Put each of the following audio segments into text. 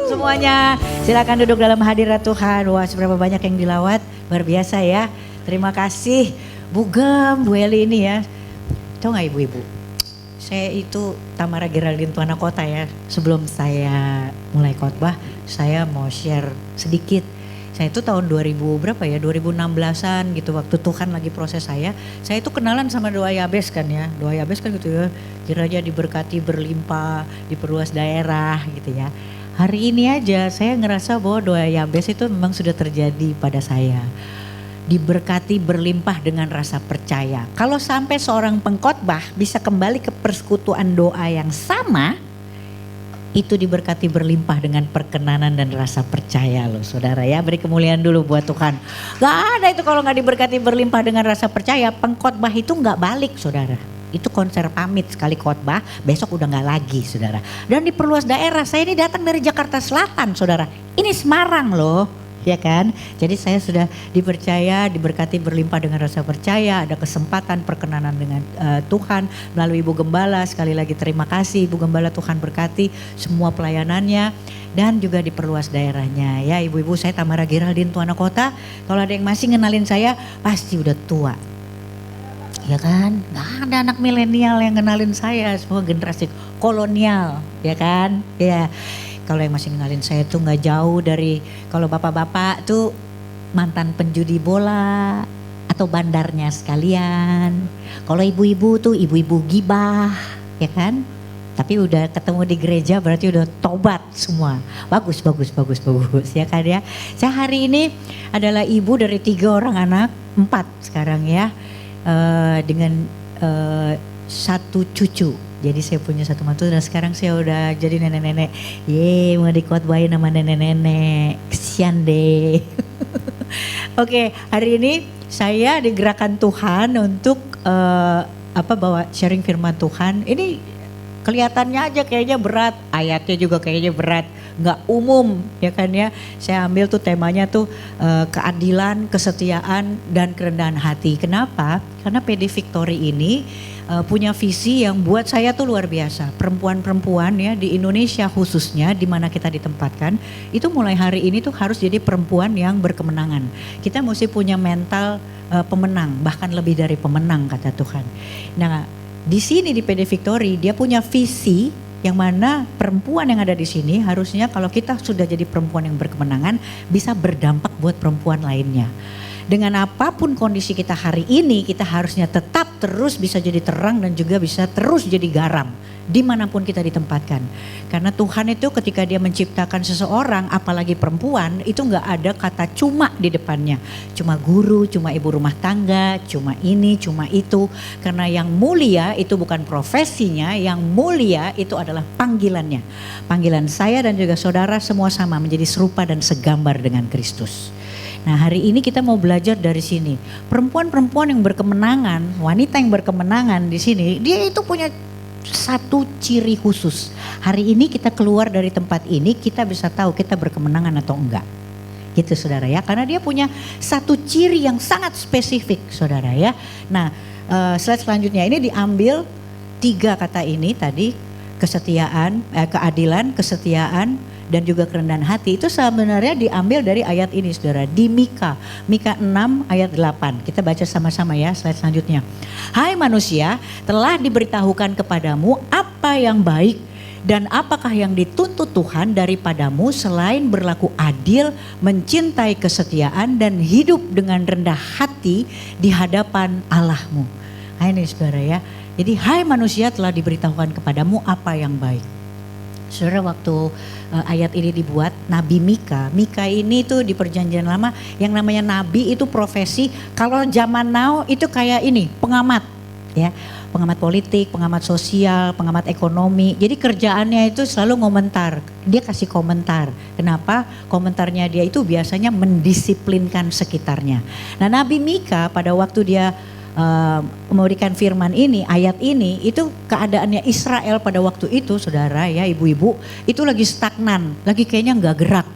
Semuanya silakan duduk dalam hadirat Tuhan. Wah, seberapa banyak yang dilawat, luar biasa ya. Terima kasih Bu Gem, Bu Eli ini ya. Tahu gak ibu-ibu, saya itu Tamara Geraldine Tuana Kota ya. Sebelum saya mulai khotbah, saya mau share sedikit. Saya itu tahun 2000 berapa ya, 2016an gitu, waktu Tuhan lagi proses saya itu kenalan sama doa Yabes kan ya. Doa Yabes kan gitu ya, kiranya diberkati berlimpah, diperluas daerah gitu ya. Hari ini aja saya ngerasa bahwa doa Yabes itu memang sudah terjadi pada saya. Diberkati berlimpah dengan rasa percaya. Kalau sampai seorang pengkhotbah bisa kembali ke persekutuan doa yang sama, itu diberkati berlimpah dengan perkenanan dan rasa percaya loh saudara ya. Beri kemuliaan dulu buat Tuhan. Gak ada itu kalau gak diberkati berlimpah dengan rasa percaya, pengkhotbah itu gak balik saudara. Itu konser pamit sekali khotbah, besok udah gak lagi saudara. Dan diperluas daerah, saya ini datang dari Jakarta Selatan saudara. Ini Semarang loh, ya kan. Jadi saya sudah dipercaya, diberkati berlimpah dengan rasa percaya. Ada kesempatan perkenanan dengan Tuhan melalui Ibu Gembala. Sekali lagi terima kasih Ibu Gembala, Tuhan berkati semua pelayanannya. Dan juga diperluas daerahnya ya. Ibu-ibu, saya Tamara Geraldine Tuana Kota. Kalau ada yang masih ngenalin saya pasti udah tua. Ya kan, gak ada anak milenial yang kenalin saya, semua generasi kolonial, ya kan, ya. Kalau yang masih kenalin saya tuh gak jauh dari, kalau bapak-bapak tuh mantan penjudi bola atau bandarnya sekalian. Kalau ibu-ibu tuh ibu-ibu gibah, ya kan. Tapi udah ketemu di gereja berarti udah tobat semua. Bagus ya kan ya. Saya hari ini adalah ibu dari 3 orang anak, 4 sekarang ya. Dengan 1 cucu. Jadi saya punya 1 mantu dan sekarang saya udah jadi nenek-nenek. Mau dikhotbahin sama nenek-nenek. Kesian deh. Oke, hari ini saya digerakkan Tuhan untuk bawa sharing firman Tuhan. Ini kelihatannya aja kayaknya berat, ayatnya juga kayaknya berat, nggak umum ya kan ya. Saya ambil tuh temanya tuh keadilan, kesetiaan dan kerendahan hati. Kenapa? Karena PD Victory ini punya visi yang buat saya tuh luar biasa. Perempuan-perempuan ya di Indonesia khususnya di mana kita ditempatkan, itu mulai hari ini tuh harus jadi perempuan yang berkemenangan. Kita mesti punya mental pemenang, bahkan lebih dari pemenang kata Tuhan. Nah, di sini di PD Victory dia punya visi yang mana perempuan yang ada di sini harusnya kalau kita sudah jadi perempuan yang berkemenangan bisa berdampak buat perempuan lainnya. Dengan apapun kondisi kita hari ini, kita harusnya tetap terus bisa jadi terang dan juga bisa terus jadi garam dimanapun kita ditempatkan. Karena Tuhan itu ketika dia menciptakan seseorang, apalagi perempuan, itu gak ada kata cuma di depannya. Cuma guru, cuma ibu rumah tangga, cuma ini, cuma itu. Karena yang mulia itu bukan profesinya, yang mulia itu adalah panggilannya. Panggilan saya dan juga saudara semua sama menjadi serupa dan segambar dengan Kristus. Nah, hari ini kita mau belajar dari sini. Perempuan-perempuan yang berkemenangan, wanita yang berkemenangan di sini, dia itu punya 1 ciri khusus. Hari ini kita keluar dari tempat ini, kita bisa tahu kita berkemenangan atau enggak. Gitu saudara ya, karena dia punya 1 ciri yang sangat spesifik saudara ya. Nah, slide selanjutnya ini diambil 3 kata ini tadi, kesetiaan, keadilan, kesetiaan, dan juga kerendahan hati. Itu sebenarnya diambil dari ayat ini saudara, di Mika 6 ayat 8. Kita baca sama-sama ya, slide selanjutnya. Hai manusia, telah diberitahukan kepadamu apa yang baik dan apakah yang dituntut Tuhan daripadamu selain berlaku adil, mencintai kesetiaan dan hidup dengan rendah hati di hadapan Allahmu. Nah ini saudara ya. Jadi hai manusia, telah diberitahukan kepadamu apa yang baik. Saudara, waktu ayat ini dibuat, Nabi Mika ini tuh di perjanjian lama yang namanya nabi itu profesi. Kalau zaman now itu kayak ini, pengamat ya, pengamat politik, pengamat sosial, pengamat ekonomi. Jadi kerjaannya itu selalu ngomentar, dia kasih komentar. Kenapa? Komentarnya dia itu biasanya mendisiplinkan sekitarnya. Nah, Nabi Mika pada waktu dia memberikan firman ini, ayat ini, itu keadaannya Israel pada waktu itu saudara ya, ibu-ibu, itu lagi stagnan, lagi kayaknya gak gerak.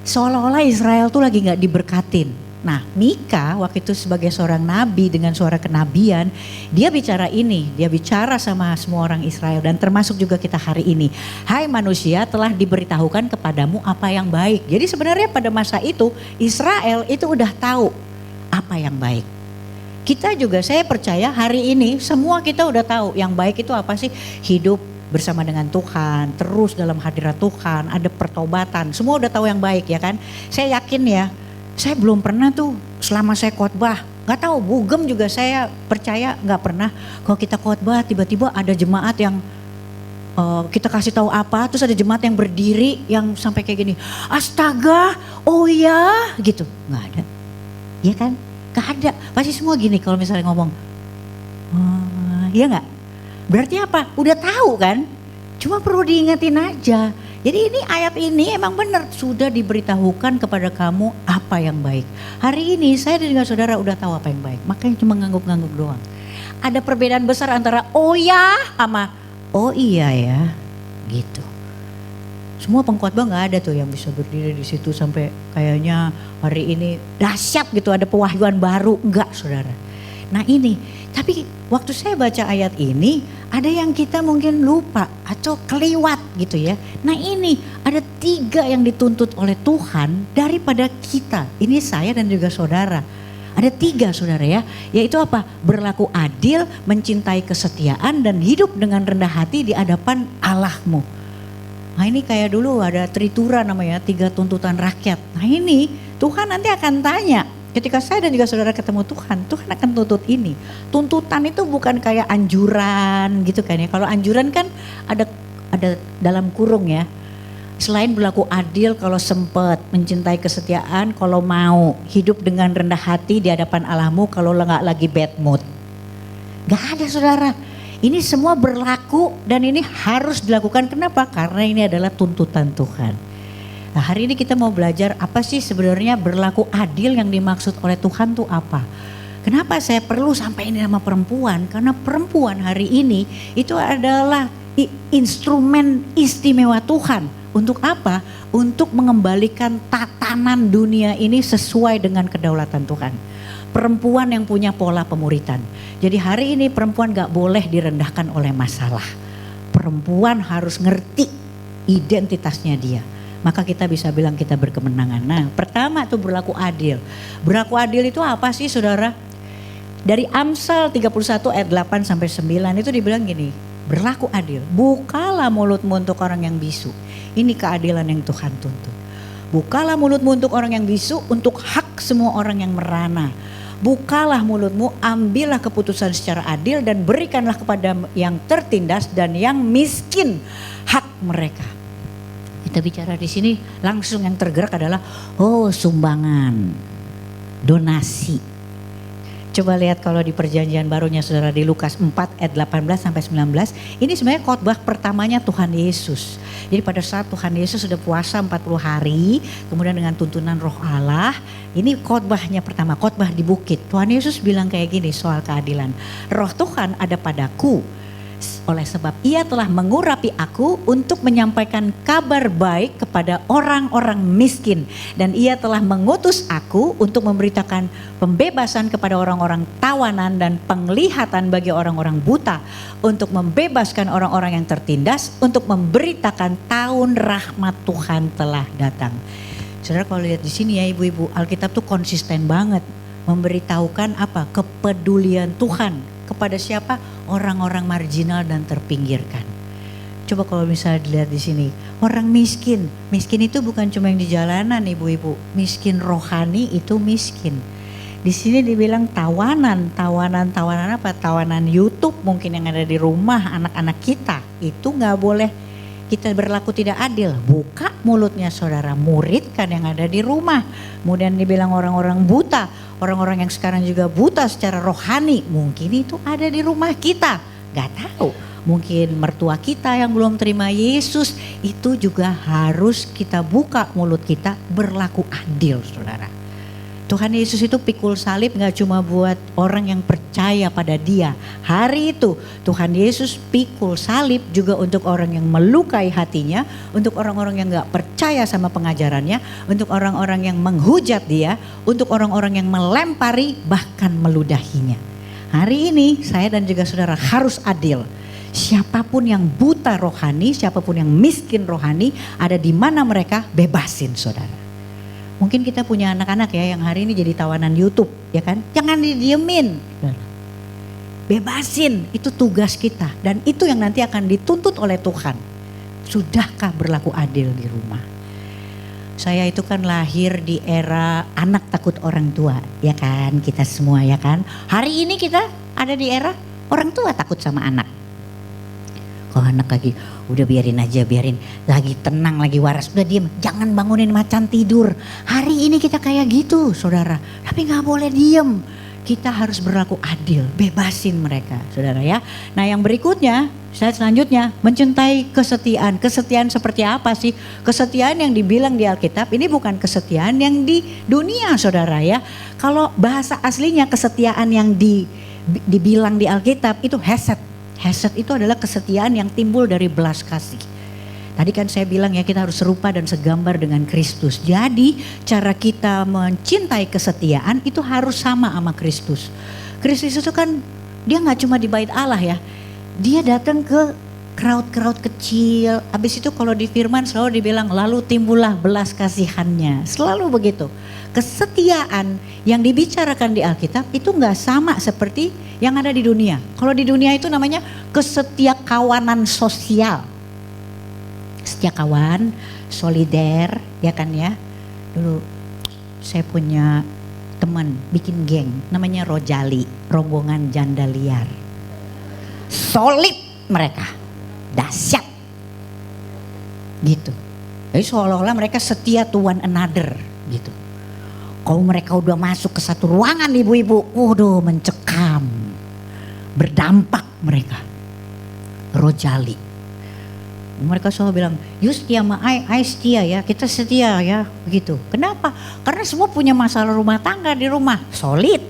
Seolah-olah Israel tuh lagi gak diberkatin. Nah Mika waktu itu sebagai seorang nabi dengan suara kenabian, dia bicara ini, dia bicara sama semua orang Israel dan termasuk juga kita hari ini. Hai manusia, telah diberitahukan kepadamu apa yang baik. Jadi sebenarnya pada masa itu Israel itu udah tahu apa yang baik. Kita juga, saya percaya hari ini semua kita udah tahu yang baik itu apa sih. Hidup bersama dengan Tuhan, terus dalam hadirat Tuhan, ada pertobatan. Semua udah tahu yang baik ya kan. Saya yakin ya, saya belum pernah tuh selama saya khotbah, gak tahu Bugem juga saya percaya gak pernah. Kalau kita khotbah tiba-tiba ada jemaat yang kita kasih tahu apa, terus ada jemaat yang berdiri yang sampai kayak gini, astaga, oh ya, gitu. Gak ada, ya kan? Gak ada, pasti semua gini kalau misalnya ngomong, ya gak? Berarti apa? Udah tahu kan? Cuma perlu diingetin aja. Jadi ini ayat ini emang benar sudah diberitahukan kepada kamu apa yang baik. Hari ini saya dan juga saudara udah tahu apa yang baik. Makanya cuma ngangguk-ngangguk doang. Ada perbedaan besar antara oh ya sama oh iya ya gitu. Semua pengkhotbah gak ada tuh yang bisa berdiri di situ sampai kayaknya hari ini dahsyat gitu, ada pewahyuan baru. Enggak saudara. Nah ini, tapi waktu saya baca ayat ini ada yang kita mungkin lupa atau keliwat gitu ya. Nah ini ada 3 yang dituntut oleh Tuhan daripada kita. Ini saya dan juga saudara. Ada 3 saudara ya, yaitu apa? Berlaku adil, mencintai kesetiaan dan hidup dengan rendah hati di hadapan Allahmu. Nah ini kayak dulu ada Tritura namanya, 3 tuntutan rakyat. Nah ini Tuhan nanti akan tanya. Ketika saya dan juga saudara ketemu Tuhan, Tuhan akan tuntut ini. Tuntutan itu bukan kayak anjuran gitu kan ya. Kalau anjuran kan ada dalam kurung ya. Selain berlaku adil kalau sempat, mencintai kesetiaan kalau mau, hidup dengan rendah hati di hadapan Allahmu kalau nggak lagi bad mood. Gak ada saudara. Ini semua berlaku dan ini harus dilakukan. Kenapa? Karena ini adalah tuntutan Tuhan. Nah hari ini kita mau belajar apa sih sebenarnya berlaku adil yang dimaksud oleh Tuhan tuh apa. Kenapa saya perlu sampai ini sama perempuan? Karena perempuan hari ini itu adalah instrumen istimewa Tuhan. Untuk apa? Untuk mengembalikan tatanan dunia ini sesuai dengan kedaulatan Tuhan. Perempuan yang punya pola pemuritan. Jadi hari ini perempuan gak boleh direndahkan oleh masalah. Perempuan harus ngerti identitasnya dia. Maka kita bisa bilang kita berkemenangan. Nah pertama itu berlaku adil. Berlaku adil itu apa sih saudara? Dari Amsal 31 ayat 8 sampai 9 itu dibilang gini. Berlaku adil. Bukalah mulutmu untuk orang yang bisu. Ini keadilan yang Tuhan tuntut. Bukalah mulutmu untuk orang yang bisu, untuk hak semua orang yang merana. Bukalah mulutmu, ambillah keputusan secara adil dan berikanlah kepada yang tertindas dan yang miskin hak mereka. Kita bicara di sini langsung yang tergerak adalah sumbangan, donasi. Coba lihat kalau di perjanjian barunya saudara di Lukas 4 ayat 18 sampai 19. Ini sebenarnya khotbah pertamanya Tuhan Yesus. Jadi pada saat Tuhan Yesus sudah puasa 40 hari, kemudian dengan tuntunan Roh Allah, ini khotbahnya pertama, khotbah di bukit. Tuhan Yesus bilang kayak gini soal keadilan. Roh Tuhan ada padaku. Oleh sebab ia telah mengurapi aku untuk menyampaikan kabar baik kepada orang-orang miskin. Dan ia telah mengutus aku untuk memberitakan pembebasan kepada orang-orang tawanan dan penglihatan bagi orang-orang buta. Untuk membebaskan orang-orang yang tertindas, untuk memberitakan tahun rahmat Tuhan telah datang. Saudara kalau lihat di sini ya ibu-ibu, Alkitab tuh konsisten banget. Memberitahukan apa? Kepedulian Tuhan. Kepada siapa? Orang-orang marginal dan terpinggirkan. Coba kalau misalnya dilihat di sini, orang miskin. Miskin itu bukan cuma yang di jalanan ibu-ibu. Miskin rohani itu miskin. Di sini dibilang tawanan. Tawanan apa? Tawanan YouTube mungkin yang ada di rumah anak-anak kita. Itu gak boleh kita berlaku tidak adil. Buka mulutnya saudara, muridkan yang ada di rumah. Kemudian dibilang orang-orang buta, orang-orang yang sekarang juga buta secara rohani, mungkin itu ada di rumah kita. Gak tahu, mungkin mertua kita yang belum terima Yesus, itu juga harus kita buka mulut kita berlaku adil saudara. Tuhan Yesus itu pikul salib gak cuma buat orang yang percaya pada dia. Hari itu Tuhan Yesus pikul salib juga untuk orang yang melukai hatinya, untuk orang-orang yang gak percaya sama pengajarannya, untuk orang-orang yang menghujat dia, untuk orang-orang yang melempari bahkan meludahinya. Hari ini saya dan juga saudara harus adil. Siapapun yang buta rohani, siapapun yang miskin rohani, ada di mana mereka, bebasin saudara. Mungkin kita punya anak-anak ya yang hari ini jadi tawanan YouTube, ya kan? Jangan didiemin. Bebasin, itu tugas kita. Dan itu yang nanti akan dituntut oleh Tuhan. Sudahkah berlaku adil di rumah? Saya itu kan lahir di era anak takut orang tua, ya kan? Kita semua ya kan? Hari ini kita ada di era orang tua takut sama anak. Kalau anak lagi, udah biarin aja, biarin. Lagi tenang, lagi waras, udah diem. Jangan bangunin macan tidur. Hari ini kita kayak gitu saudara. Tapi gak boleh diem. Kita harus berlaku adil, bebasin mereka saudara ya. Nah yang berikutnya, selanjutnya mencintai kesetiaan. Kesetiaan seperti apa sih? Kesetiaan yang dibilang di Alkitab ini bukan kesetiaan yang di dunia saudara ya. Kalau bahasa aslinya kesetiaan yang dibilang di Alkitab itu hesed. Hesed itu adalah kesetiaan yang timbul dari belas kasih. Tadi kan saya bilang ya kita harus serupa dan segambar dengan Kristus. Jadi cara kita mencintai kesetiaan itu harus sama Kristus. Kristus itu kan dia gak cuma di bait Allah ya. Dia datang ke crowd-crowd kecil. Habis itu kalau di firman selalu dibilang lalu timbullah belas kasihannya. Selalu begitu. Kesetiaan yang dibicarakan di Alkitab itu gak sama seperti yang ada di dunia. Kalau di dunia itu namanya kesetiakawanan sosial. Setiakawan, solider, ya kan ya. Dulu saya punya teman bikin geng namanya Rojali, rombongan janda liar. Solid mereka, dahsyat. Gitu. Jadi seolah-olah mereka setia to one another gitu. Kalau mereka udah masuk ke satu ruangan ibu-ibu, waduh mencekam. Berdampak mereka. Rojali. Mereka selalu bilang, you setia sama I setia ya, kita setia ya, begitu. Kenapa? Karena semua punya masalah rumah tangga di rumah, solid.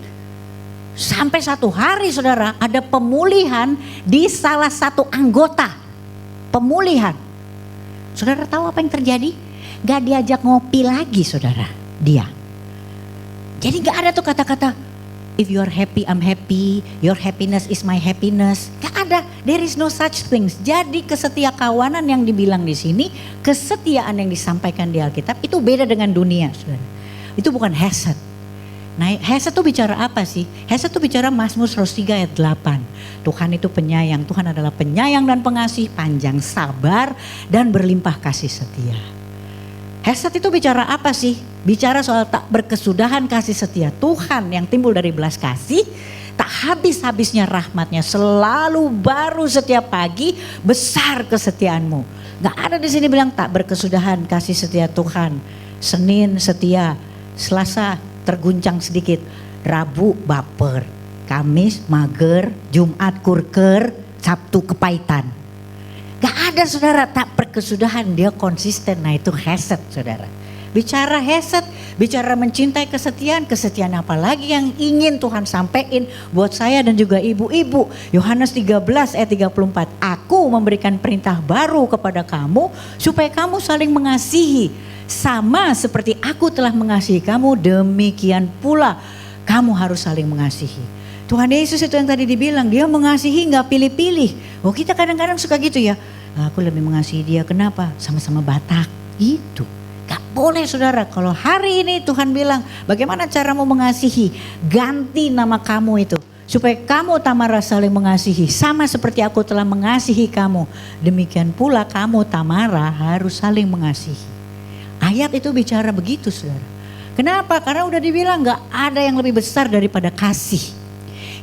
Sampai satu hari saudara, ada pemulihan di salah satu anggota. Pemulihan. Saudara tahu apa yang terjadi? Gak diajak ngopi lagi saudara, dia. Jadi gak ada tuh kata-kata, if you are happy, I'm happy. Your happiness is my happiness. Gak ada. There is no such things. Jadi kesetiakawanan yang dibilang di sini, kesetiaan yang disampaikan di Alkitab itu beda dengan dunia, saudara. Itu bukan hesed. Nah, hesed itu bicara apa sih? Hesed itu bicara Mazmur 103 ayat 8. Tuhan itu penyayang. Tuhan adalah penyayang dan pengasih, panjang sabar dan berlimpah kasih setia. Hesed itu bicara apa sih? Bicara soal tak berkesudahan kasih setia Tuhan yang timbul dari belas kasih. Tak habis-habisnya rahmatnya, selalu baru setiap pagi, besar kesetiaanmu. Gak ada di sini bilang tak berkesudahan kasih setia Tuhan. Senin setia, Selasa terguncang sedikit, Rabu baper, Kamis mager, Jumat kurker, Sabtu kepahitan. Gak ada saudara tak berkesudahan, dia konsisten. Nah itu hesed saudara. Bicara hesed, bicara mencintai kesetiaan, kesetiaan apa lagi yang ingin Tuhan sampaikan buat saya dan juga ibu-ibu. Yohanes 13 ayat 34, aku memberikan perintah baru kepada kamu supaya kamu saling mengasihi. Sama seperti aku telah mengasihi kamu, demikian pula kamu harus saling mengasihi. Tuhan Yesus itu yang tadi dibilang, dia mengasihi gak pilih-pilih. Oh kita kadang-kadang suka gitu ya, aku lebih mengasihi dia, kenapa? Sama-sama Batak, gitu. Gak boleh saudara, kalau hari ini Tuhan bilang bagaimana caramu mengasihi, ganti nama kamu itu. Supaya kamu Tamara saling mengasihi, sama seperti aku telah mengasihi kamu. Demikian pula kamu Tamara harus saling mengasihi. Ayat itu bicara begitu saudara. Kenapa? Karena udah dibilang gak ada yang lebih besar daripada kasih.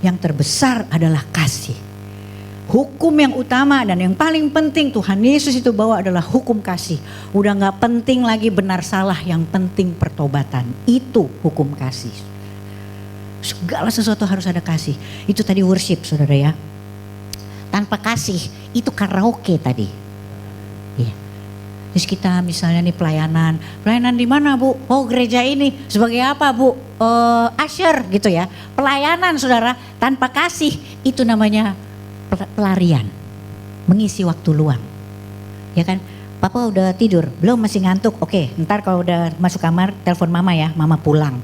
Yang terbesar adalah kasih. Hukum yang utama dan yang paling penting Tuhan Yesus itu bawa adalah hukum kasih. Udah gak penting lagi benar salah, yang penting pertobatan. Itu hukum kasih. Segala sesuatu harus ada kasih. Itu tadi worship saudara ya. Tanpa kasih itu karaoke tadi. Ya. Terus kita misalnya nih pelayanan di mana Bu? Oh gereja ini, sebagai apa Bu? Usher gitu ya. Pelayanan saudara tanpa kasih itu namanya pelarian, mengisi waktu luang. Ya kan, Papa udah tidur, belum masih ngantuk. Oke, ntar kalau udah masuk kamar telepon mama ya, mama pulang.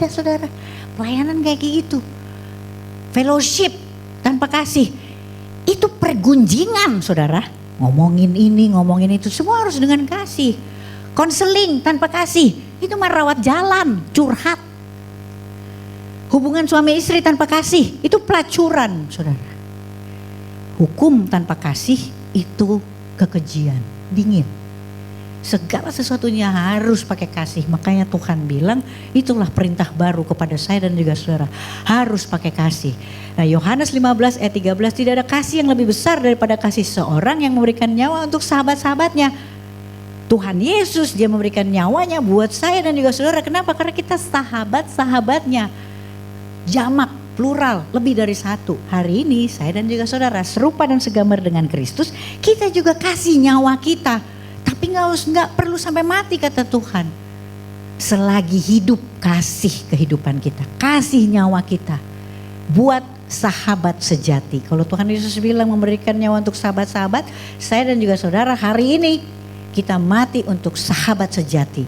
Ada saudara, pelayanan kayak gitu. Fellowship tanpa kasih, itu pergunjingan saudara. Ngomongin ini, ngomongin itu, semua harus dengan kasih. Konseling tanpa kasih, itu merawat jalan, curhat. Hubungan suami istri tanpa kasih, itu pelacuran saudara. Hukum tanpa kasih, itu kekejian, dingin. Segala sesuatunya harus pakai kasih. Makanya Tuhan bilang itulah perintah baru kepada saya dan juga saudara. Harus pakai kasih. Nah Yohanes 15 ayat 13, tidak ada kasih yang lebih besar daripada kasih seorang yang memberikan nyawa untuk sahabat-sahabatnya. Tuhan Yesus dia memberikan nyawanya buat saya dan juga saudara. Kenapa? Karena kita sahabat-sahabatnya. Jamak, plural, lebih dari satu. Hari ini saya dan juga saudara serupa dan segambar dengan Kristus. Kita juga kasih nyawa kita. Tapi nggak perlu sampai mati kata Tuhan. Selagi hidup kasih kehidupan kita, kasih nyawa kita buat sahabat sejati. Kalau Tuhan Yesus bilang memberikan nyawa untuk sahabat-sahabat, saya dan juga saudara hari ini kita mati untuk sahabat sejati.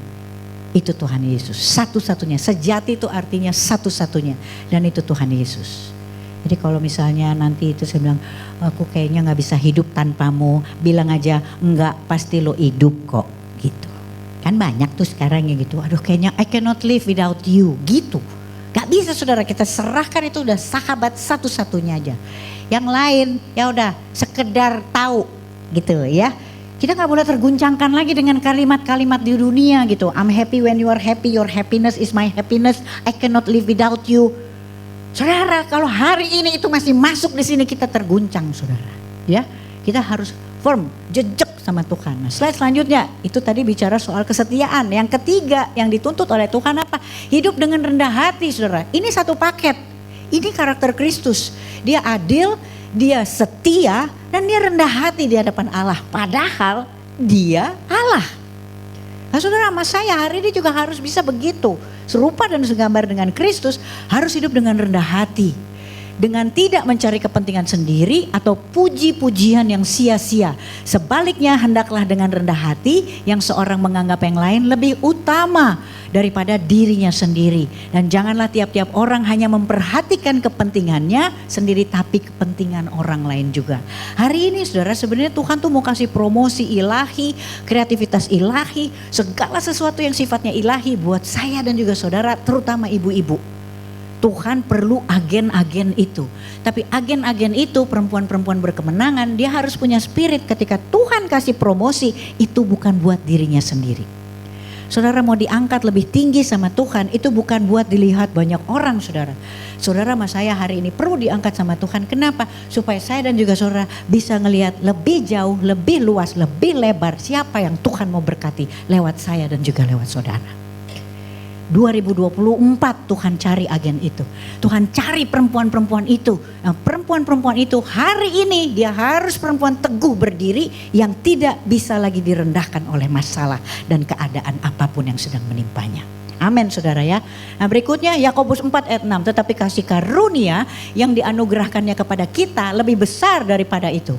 Itu Tuhan Yesus, satu-satunya. Sejati itu artinya satu-satunya, dan itu Tuhan Yesus. Jadi kalau misalnya nanti itu saya bilang, aku kayaknya gak bisa hidup tanpamu. Bilang aja, enggak, pasti lo hidup kok gitu. Kan banyak tuh sekarang yang gitu, aduh kayaknya I cannot live without you gitu. Gak bisa saudara, kita serahkan itu udah sahabat satu-satunya aja. Yang lain ya udah sekedar tahu gitu ya. Kita gak boleh terguncangkan lagi dengan kalimat-kalimat di dunia gitu. I'm happy when you are happy, your happiness is my happiness, I cannot live without you. Saudara, kalau hari ini itu masih masuk di sini kita terguncang, saudara. Ya, kita harus firm, jejak sama Tuhan. Nah, slide selanjutnya itu tadi bicara soal kesetiaan. Yang ketiga yang dituntut oleh Tuhan apa? Hidup dengan rendah hati, saudara. Ini satu paket. Ini karakter Kristus. Dia adil, dia setia, dan dia rendah hati di hadapan Allah. Padahal dia Allah. Nah, saudara, sama saya hari ini juga harus bisa begitu. Serupa dan segambar dengan Kristus, harus hidup dengan rendah hati. Dengan tidak mencari kepentingan sendiri atau puji-pujian yang sia-sia. Sebaliknya hendaklah dengan rendah hati yang seorang menganggap yang lain lebih utama daripada dirinya sendiri. Dan janganlah tiap-tiap orang hanya memperhatikan kepentingannya sendiri tapi kepentingan orang lain juga. Hari ini saudara, sebenarnya Tuhan tuh mau kasih promosi ilahi, kreativitas ilahi, segala sesuatu yang sifatnya ilahi buat saya dan juga saudara, terutama ibu-ibu. Tuhan perlu agen-agen itu. Tapi agen-agen itu perempuan-perempuan berkemenangan, dia harus punya spirit ketika Tuhan kasih promosi itu bukan buat dirinya sendiri. Saudara mau diangkat lebih tinggi sama Tuhan itu bukan buat dilihat banyak orang saudara. Saudara sama saya hari ini perlu diangkat sama Tuhan. Kenapa? Supaya saya dan juga saudara bisa ngelihat lebih jauh, lebih luas, lebih lebar siapa yang Tuhan mau berkati lewat saya dan juga lewat saudara. 2024 Tuhan cari agen itu. Tuhan cari perempuan-perempuan itu. Nah, perempuan-perempuan itu hari ini dia harus perempuan teguh berdiri yang tidak bisa lagi direndahkan oleh masalah dan keadaan apapun yang sedang menimpanya. Amin saudara ya. Nah berikutnya Yakobus 4 ayat 6. Tetapi kasih karunia yang dianugerahkannya kepada kita lebih besar daripada itu.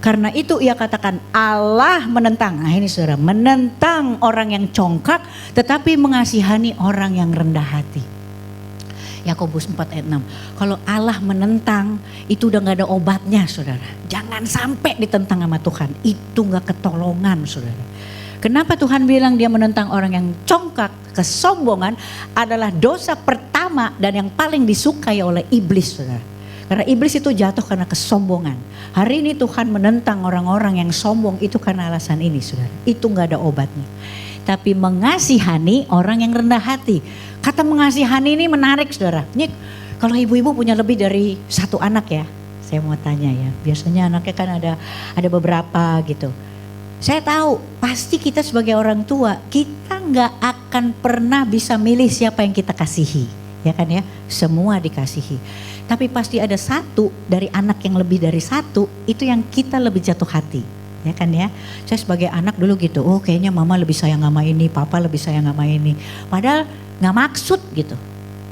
Karena itu ia katakan Allah menentang, nah ini saudara, menentang orang yang congkak tetapi mengasihani orang yang rendah hati. Yakobus 4 ayat 6. Kalau Allah menentang itu udah gak ada obatnya saudara. Jangan sampai ditentang sama Tuhan, itu gak ketolongan saudara. Kenapa Tuhan bilang dia menentang orang yang congkak? Kesombongan adalah dosa pertama dan yang paling disukai oleh iblis saudara. Karena iblis itu jatuh karena kesombongan. Hari ini Tuhan menentang orang-orang yang sombong itu karena alasan ini saudara. Itu gak ada obatnya. Tapi mengasihani orang yang rendah hati. Kata mengasihani ini menarik saudara. Ini kalau ibu-ibu punya lebih dari satu anak ya. Saya mau tanya ya. Biasanya anaknya kan ada beberapa gitu. Saya tahu pasti kita sebagai orang tua kita gak akan pernah bisa milih siapa yang kita kasihi. Ya kan ya. Semua dikasihi. Tapi pasti ada satu dari anak yang lebih dari satu itu yang kita lebih jatuh hati. Ya kan ya. Saya sebagai anak dulu gitu, oh kayaknya mama lebih sayang sama ini, papa lebih sayang sama ini. Padahal gak maksud gitu.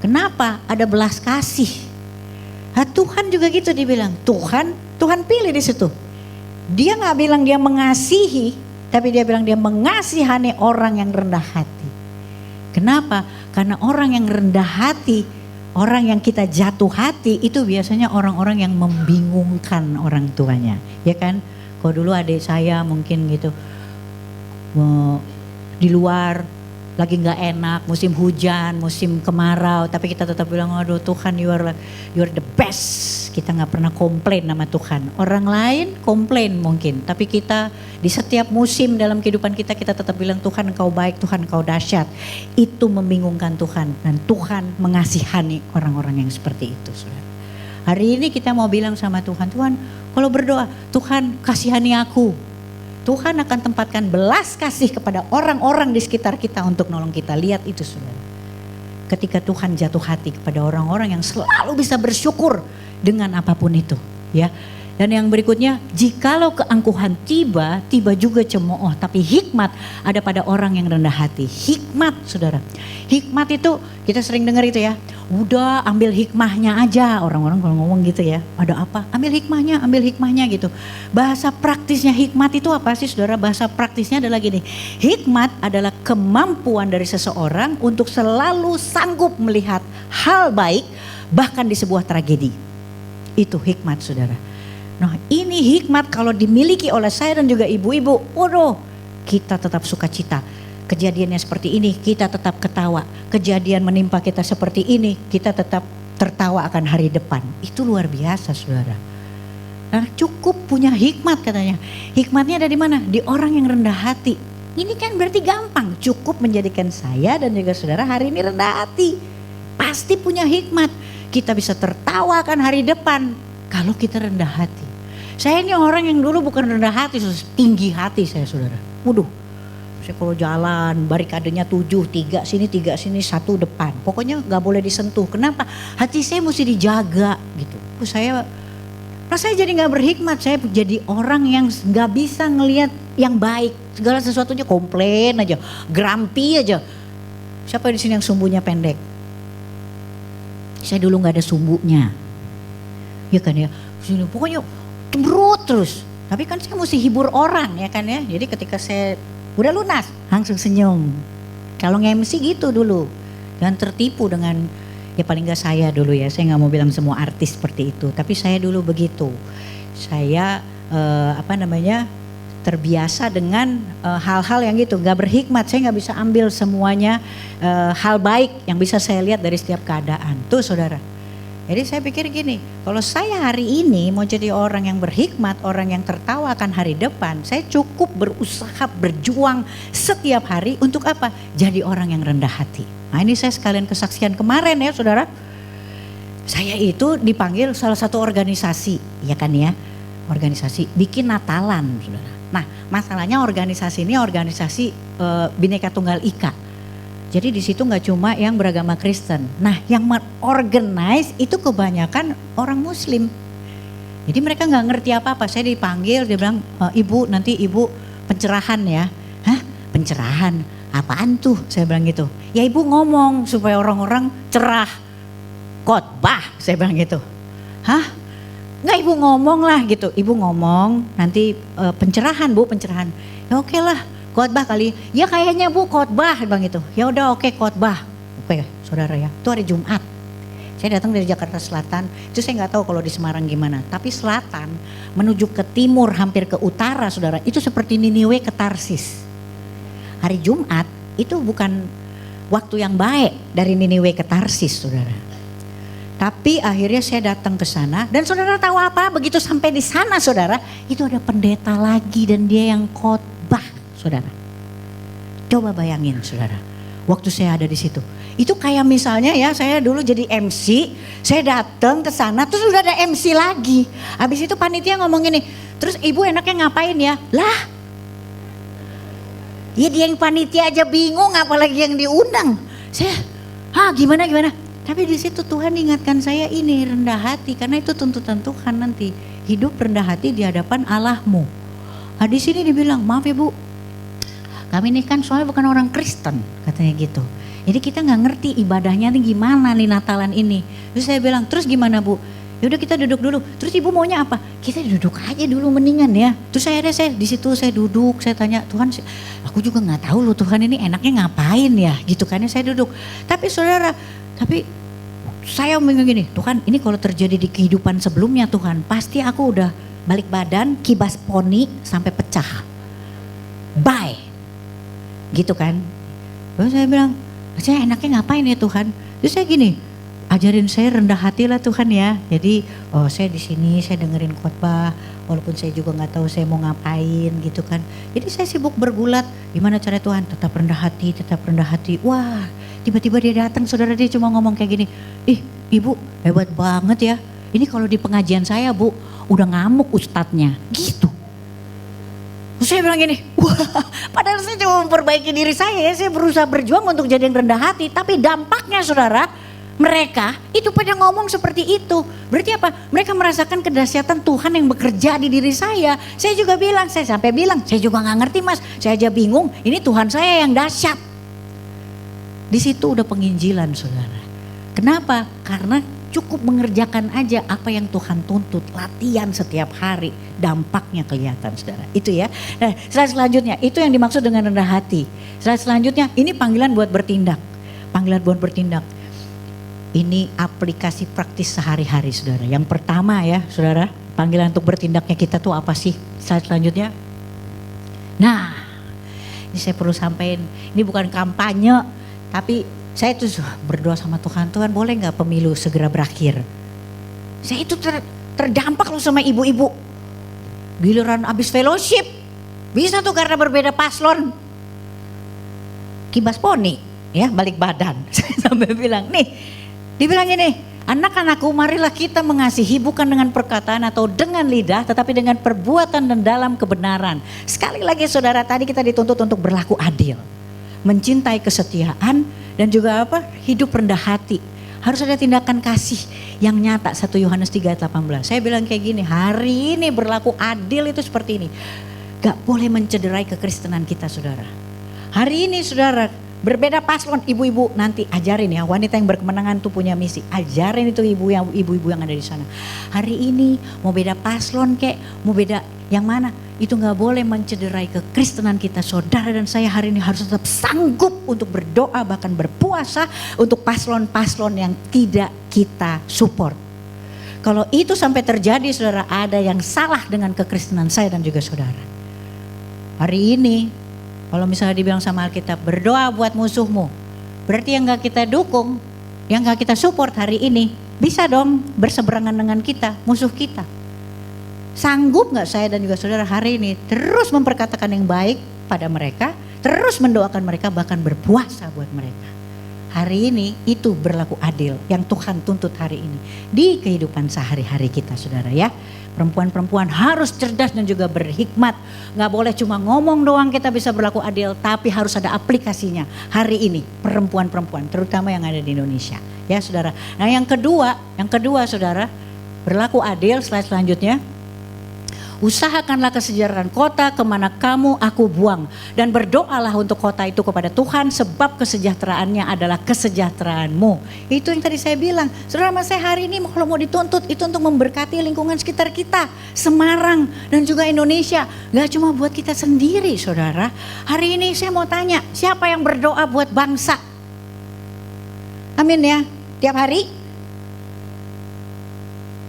Kenapa? Ada belas kasih. Nah, Tuhan juga gitu dibilang, Tuhan pilih di situ. Dia gak bilang dia mengasihi, tapi dia bilang dia mengasihani orang yang rendah hati. Kenapa? Karena orang yang rendah hati, orang yang kita jatuh hati itu biasanya orang-orang yang membingungkan orang tuanya. Ya kan? Kalau dulu adik saya mungkin gitu di luar lagi nggak enak, musim hujan, musim kemarau, tapi kita tetap bilang, aduh Tuhan you are the best. Kita nggak pernah komplain sama Tuhan. Orang lain komplain mungkin, tapi kita di setiap musim dalam kehidupan kita tetap bilang Tuhan Engkau baik, Tuhan Engkau dahsyat. Itu membingungkan Tuhan dan Tuhan mengasihani orang-orang yang seperti itu, saudara. Hari ini kita mau bilang sama Tuhan, Tuhan kalau berdoa, Tuhan kasihani aku. Tuhan akan tempatkan belas kasih kepada orang-orang di sekitar kita untuk nolong kita. Lihat itu saudara. Ketika Tuhan jatuh hati kepada orang-orang yang selalu bisa bersyukur dengan apapun itu. Ya. Dan yang berikutnya, jikalau keangkuhan tiba juga cemooh. Tapi hikmat ada pada orang yang rendah hati. Hikmat saudara. Hikmat itu kita sering dengar itu ya. Udah ambil hikmahnya aja, orang-orang kalau ngomong gitu ya, ada apa? Ambil hikmahnya gitu. Bahasa praktisnya hikmat itu apa sih saudara? Bahasa praktisnya adalah gini, hikmat adalah kemampuan dari seseorang untuk selalu sanggup melihat hal baik bahkan di sebuah tragedi. Itu hikmat saudara. Nah ini hikmat kalau dimiliki oleh saya dan juga ibu-ibu, kita tetap sukacita. Kejadiannya seperti ini, kita tetap ketawa. Kejadian menimpa kita seperti ini, kita tetap tertawa akan hari depan. Itu luar biasa saudara. Nah cukup punya hikmat katanya. Hikmatnya ada di mana? Di orang yang rendah hati. Ini kan berarti gampang. Cukup menjadikan saya dan juga saudara hari ini rendah hati. Pasti punya hikmat. Kita bisa tertawa akan hari depan kalau kita rendah hati. Saya ini orang yang dulu bukan rendah hati, tinggi hati saya saudara. Waduh. Kalau jalan barikadenya 7, 3 sini 3 sini 1 depan. Pokoknya gak boleh disentuh. Kenapa? Hati saya mesti dijaga gitu. Saya jadi gak berhikmat. Saya jadi orang yang gak bisa ngelihat yang baik. Segala sesuatunya komplain aja. Grumpy aja. Siapa di sini yang sumbunya pendek? Saya dulu gak ada sumbunya. Ya kan ya. Pokoknya cemberut terus. Tapi kan saya mesti hibur orang ya kan ya. Jadi ketika saya udah lunas, langsung senyum. Kalau nge-MC gitu dulu. Dan tertipu dengan, ya paling gak saya dulu ya. Saya gak mau bilang semua artis seperti itu. Tapi saya dulu begitu. Saya terbiasa dengan hal-hal yang gitu. Gak berhikmat, saya gak bisa ambil semuanya hal baik yang bisa saya lihat dari setiap keadaan. Tuh saudara. Jadi saya pikir gini, kalau saya hari ini mau jadi orang yang berhikmat, orang yang tertawa akan hari depan, saya cukup berusaha, berjuang setiap hari untuk apa? Jadi orang yang rendah hati. Nah ini saya sekalian kesaksian kemarin ya saudara. Saya itu dipanggil salah satu organisasi, ya kan ya, organisasi bikin Natalan saudara. Nah masalahnya organisasi ini organisasi Bhinneka Tunggal Ika. Jadi di situ nggak cuma yang beragama Kristen. Nah, yang organize itu kebanyakan orang Muslim. Jadi mereka nggak ngerti apa-apa. Saya dipanggil, dia bilang, Ibu nanti Ibu pencerahan ya. Hah? Pencerahan? Apaan tuh? Saya bilang gitu. Ya Ibu ngomong supaya orang-orang cerah. Khotbah, saya bilang gitu. Hah? Nggak Ibu ngomong lah gitu. Ibu ngomong nanti pencerahan Bu, pencerahan. Ya oke lah. Khotbah kali, ya kayaknya Bu khotbah bang itu. Ya udah oke khotbah. Oke saudara ya, itu hari Jumat. Saya datang dari Jakarta Selatan, itu saya nggak tahu kalau di Semarang gimana. Tapi selatan menuju ke timur hampir ke utara saudara, itu seperti Niniwe ke Tarsis. Hari Jumat itu bukan waktu yang baik dari Niniwe ke Tarsis saudara. Tapi akhirnya saya datang ke sana dan saudara tahu apa? Begitu sampai di sana saudara, itu ada pendeta lagi dan dia yang khotbah. Saudara, coba bayangin saudara, waktu saya ada di situ, itu kayak misalnya ya saya dulu jadi MC, saya datang ke sana, terus udah ada MC lagi, habis itu panitia ngomong gini, terus ibu enaknya ngapain ya? Lah, ya dia yang panitia aja bingung, apalagi yang diundang. Saya, gimana? Tapi di situ Tuhan ingatkan saya ini rendah hati, karena itu tuntutan Tuhan nanti, hidup rendah hati di hadapan Allahmu. Di sini dibilang, maaf ya Bu, kami ini kan soalnya bukan orang Kristen, katanya gitu. Jadi kita nggak ngerti ibadahnya nih gimana nih Natalan ini. Terus saya bilang, terus gimana Bu? Yaudah kita duduk dulu. Terus ibu maunya apa? Kita duduk aja dulu mendingan ya. Terus saya di situ saya duduk, saya tanya Tuhan, aku juga nggak tahu loh Tuhan ini enaknya ngapain ya, gitu kan ya saya duduk. Tapi saudara, saya bingung gini, Tuhan ini kalau terjadi di kehidupan sebelumnya Tuhan, pasti aku udah balik badan, kibas poni sampai pecah. Bye. Gitu kan. Terus saya bilang, saya enaknya ngapain ya Tuhan? Terus saya gini, ajarin saya rendah hati lah Tuhan ya. Jadi saya di sini saya dengerin khotbah, walaupun saya juga nggak tahu saya mau ngapain gitu kan. Jadi saya sibuk bergulat, gimana cara Tuhan tetap rendah hati, tetap rendah hati. Wah, tiba-tiba dia datang, saudara, dia cuma ngomong kayak gini, ih ibu hebat banget ya. Ini kalau di pengajian saya Bu, udah ngamuk ustadznya, gitu. Terus saya bilang gini, wah, padahal saya cuma memperbaiki diri saya berusaha berjuang untuk jadi yang rendah hati, tapi dampaknya saudara, mereka itu pada ngomong seperti itu. Berarti apa? Mereka merasakan kedahsyatan Tuhan yang bekerja di diri saya. Saya juga bilang, saya sampai bilang, saya juga gak ngerti Mas. Saya aja bingung, ini Tuhan saya yang dahsyat. Di situ udah penginjilan saudara. Kenapa? Karena cukup mengerjakan aja apa yang Tuhan tuntut. Latihan setiap hari, dampaknya kelihatan saudara. Itu ya. Nah, slide selanjutnya, itu yang dimaksud dengan rendah hati. Slide selanjutnya, ini panggilan buat bertindak. Panggilan buat bertindak. Ini aplikasi praktis sehari-hari saudara. Yang pertama ya saudara, panggilan untuk bertindaknya kita tuh apa sih? Slide selanjutnya. Nah, ini saya perlu sampaikan, ini bukan kampanye, tapi saya tuh berdoa sama Tuhan, Tuhan boleh gak pemilu segera berakhir? Saya itu terdampak loh sama ibu-ibu. Giliran abis fellowship, bisa tuh karena berbeda paslon. Kibas poni, ya balik badan. Saya sampai bilang, nih, dibilang ini, anak-anakku marilah kita mengasihi bukan dengan perkataan atau dengan lidah, tetapi dengan perbuatan dan dalam kebenaran. Sekali lagi saudara, tadi kita dituntut untuk berlaku adil. Mencintai kesetiaan dan juga apa? Hidup rendah hati. Harus ada tindakan kasih yang nyata. 1 Yohanes 3:18. Saya bilang kayak gini, hari ini berlaku adil itu seperti ini. Gak boleh mencederai kekristenan kita saudara. Hari ini saudara, berbeda paslon, ibu-ibu nanti ajarin ya, wanita yang berkemenangan tuh punya misi, ajarin itu ibu-ibu yang ada di sana. Hari ini mau beda paslon kek, mau beda yang mana, itu gak boleh mencederai kekristenan kita. Saudara dan saya hari ini harus tetap sanggup untuk berdoa, bahkan berpuasa untuk paslon-paslon yang tidak kita support. Kalau itu sampai terjadi saudara, ada yang salah dengan kekristenan saya dan juga saudara. Hari ini kalau misalnya dibilang sama Alkitab, berdoa buat musuhmu. Berarti yang gak kita dukung, yang gak kita support hari ini, bisa dong berseberangan dengan kita, musuh kita. Sanggup gak saya dan juga saudara hari ini terus memperkatakan yang baik pada mereka, terus mendoakan mereka, bahkan berpuasa buat mereka. Hari ini itu berlaku adil yang Tuhan tuntut hari ini di kehidupan sehari-hari kita saudara ya. Perempuan-perempuan harus cerdas dan juga berhikmat. Gak boleh cuma ngomong doang kita bisa berlaku adil, tapi harus ada aplikasinya hari ini. Perempuan-perempuan terutama yang ada di Indonesia ya saudara. Nah yang kedua saudara, berlaku adil. Slide selanjutnya. Usahakanlah kesejahteraan kota kemana kamu aku buang. Dan berdoalah untuk kota itu kepada Tuhan, sebab kesejahteraannya adalah kesejahteraanmu. Itu yang tadi saya bilang. Saudara, mas saya hari ini kalau mau dituntut itu untuk memberkati lingkungan sekitar kita. Semarang dan juga Indonesia. Gak cuma buat kita sendiri saudara. Hari ini saya mau tanya, siapa yang berdoa buat bangsa? Amin ya, tiap hari?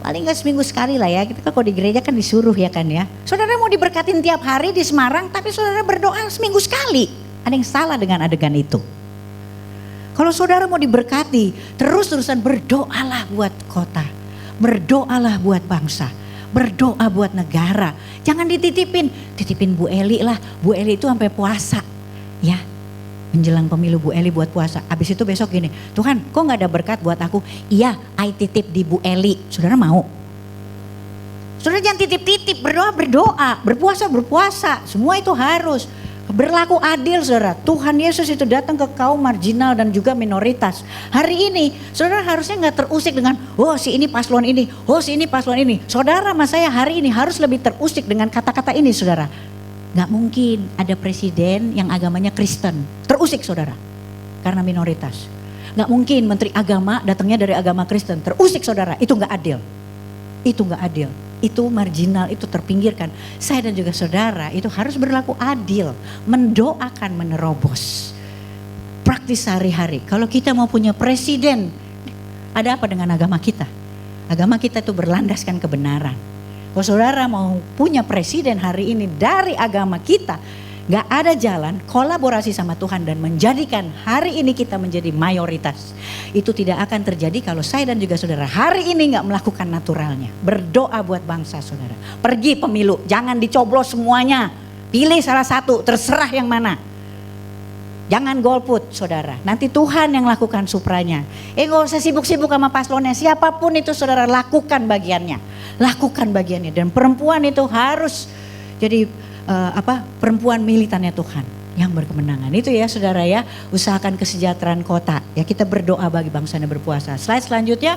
Paling gak seminggu sekali lah ya, kita kalau di gereja kan disuruh ya kan ya. Saudara mau diberkatin tiap hari di Semarang, tapi saudara berdoa seminggu sekali. Ada yang salah dengan adegan itu. Kalau saudara mau diberkati, terus-terusan berdoalah buat kota. Berdoalah buat bangsa. Berdoa buat negara. Jangan titipin Bu Eli lah. Bu Eli itu sampai puasa ya. Menjelang pemilu Bu Eli buat puasa. Habis itu besok gini, Tuhan kok gak ada berkat buat aku? Iya, I titip di Bu Eli. Saudara mau? Saudara jangan titip-titip, berdoa, berpuasa. Semua itu harus berlaku adil saudara. Tuhan Yesus itu datang ke kaum marginal dan juga minoritas. Hari ini saudara harusnya gak terusik dengan, oh si ini paslon ini, oh si ini paslon ini. Saudara mas saya hari ini harus lebih terusik dengan kata-kata ini saudara. Gak mungkin ada presiden yang agamanya Kristen, terusik saudara, karena minoritas. Gak mungkin menteri agama datangnya dari agama Kristen, terusik saudara, itu gak adil. Itu gak adil, itu marginal, itu terpinggirkan. Saya dan juga saudara itu harus berlaku adil, mendoakan, menerobos. Praktis sehari-hari, kalau kita mau punya presiden, ada apa dengan agama kita? Agama kita itu berlandaskan kebenaran. Kalau saudara mau punya presiden hari ini dari agama kita, gak ada jalan kolaborasi sama Tuhan dan menjadikan hari ini kita menjadi mayoritas. Itu tidak akan terjadi kalau saya dan juga saudara hari ini gak melakukan naturalnya. Berdoa buat bangsa saudara. Pergi pemilu, jangan dicoblos semuanya. Pilih salah satu, terserah yang mana. Jangan golput saudara, nanti Tuhan yang lakukan supranya. Gak usah sibuk-sibuk sama paslonnya, siapapun itu saudara lakukan bagiannya. Lakukan bagiannya, dan perempuan itu harus jadi perempuan militannya Tuhan yang berkemenangan. Itu ya saudara ya, usahakan kesejahteraan kota. Ya kita berdoa bagi bangsa yang berpuasa. Slide selanjutnya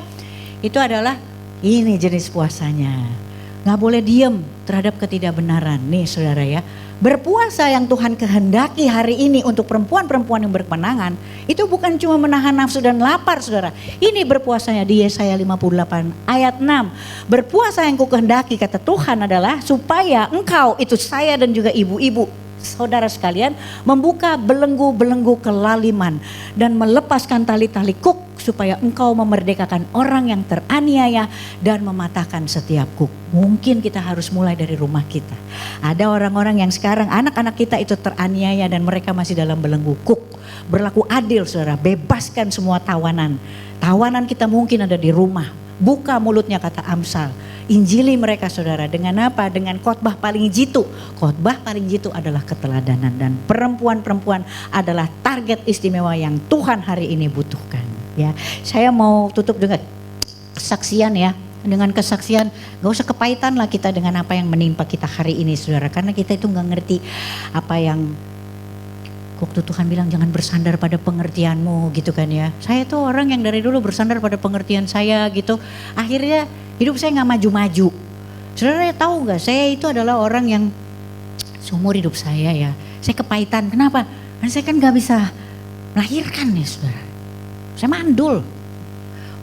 itu adalah ini jenis puasanya. Gak boleh diem terhadap ketidakbenaran. Nih saudara ya, berpuasa yang Tuhan kehendaki hari ini untuk perempuan-perempuan yang berkemenangan itu bukan cuma menahan nafsu dan lapar saudara. Ini berpuasanya di Yesaya 58 ayat 6. Berpuasa yang ku kehendaki kata Tuhan adalah supaya engkau, itu saya dan juga ibu-ibu saudara sekalian, membuka belenggu-belenggu kelaliman dan melepaskan tali-tali kuk supaya engkau memerdekakan orang yang teraniaya dan mematahkan setiap kuk. Mungkin kita harus mulai dari rumah kita. Ada orang-orang yang sekarang anak-anak kita itu teraniaya dan mereka masih dalam belenggu kuk. Berlaku adil saudara, bebaskan semua tawanan. Tawanan kita mungkin ada di rumah. Buka mulutnya kata Amsal. Injili mereka saudara dengan apa? Dengan khotbah paling jitu. Khotbah paling jitu adalah keteladanan, dan perempuan-perempuan adalah target istimewa yang Tuhan hari ini butuhkan. Ya, saya mau tutup dengan kesaksian ya. Dengan kesaksian, gak usah kepahitan lah kita dengan apa yang menimpa kita hari ini saudara. Karena kita itu gak ngerti apa yang waktu Tuhan bilang jangan bersandar pada pengertianmu gitu kan ya. Saya tuh orang yang dari dulu bersandar pada pengertian saya gitu. Akhirnya hidup saya gak maju-maju. Saudara tahu gak, saya itu adalah orang yang seumur hidup saya ya, saya kepahitan. Kenapa? Karena saya kan gak bisa melahirkan ya saudara. Saya mandul.